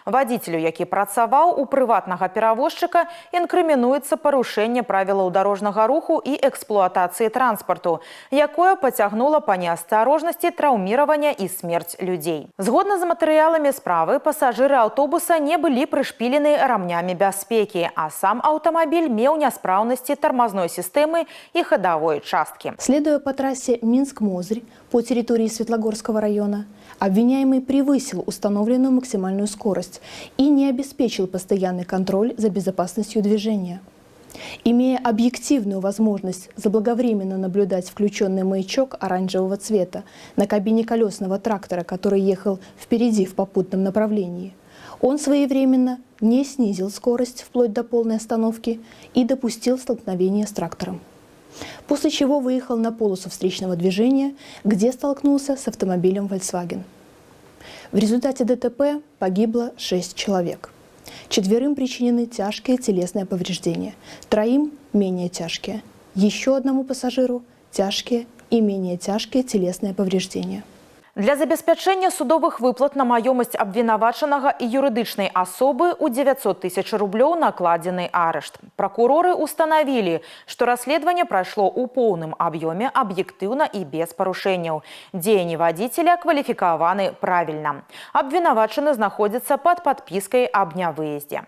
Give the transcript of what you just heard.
Вадзіцелю, які працаваў у прыватнага перавозчыка, інкрымінуецца парушэнне правілаў дарожнага руху і эксплуатацыі транспарту, якое пацягнула па неасцярожнасці траўміравання і смерць людзей. Згодна з матэрыяламі справы, пасажыры аўтобуса не былі прышпілены рамнямі бяспекі, а сам аўтамабіль меў няспраўнасці тармазной сістэмы и ходовой частки. Следуя по трассе Минск-Мозырь по территории Светлогорского района, обвиняемый превысил установленную максимальную скорость и не обеспечил постоянный контроль за безопасностью движения. Имея объективную возможность заблаговременно наблюдать включенный маячок оранжевого цвета на кабине колесного трактора, который ехал впереди в попутном направлении, он своевременно не снизил скорость вплоть до полной остановки и допустил столкновение с трактором. После чего выехал на полосу встречного движения, где столкнулся с автомобилем Volkswagen. В результате ДТП погибло 6 человек. 4 причинены тяжкие телесные повреждения, 3 менее тяжкие. Еще одному пассажиру тяжкие и менее тяжкие телесные повреждения. Для забеспячэння судовых выплат на маёмасць абвінавачанага і юрыдычнай асобы ў 900 тысяч рублёў накладзены арышт. Пракуроры установілі, што расследаванне прайшло ў поўным аб'ёме, аб'ектыўна і без парушэнняў. Дзеянні вадзіцеля кваліфікаваны правільна. Абвінавачаны знаходзіцца пад падпіскай аб нявыездзе.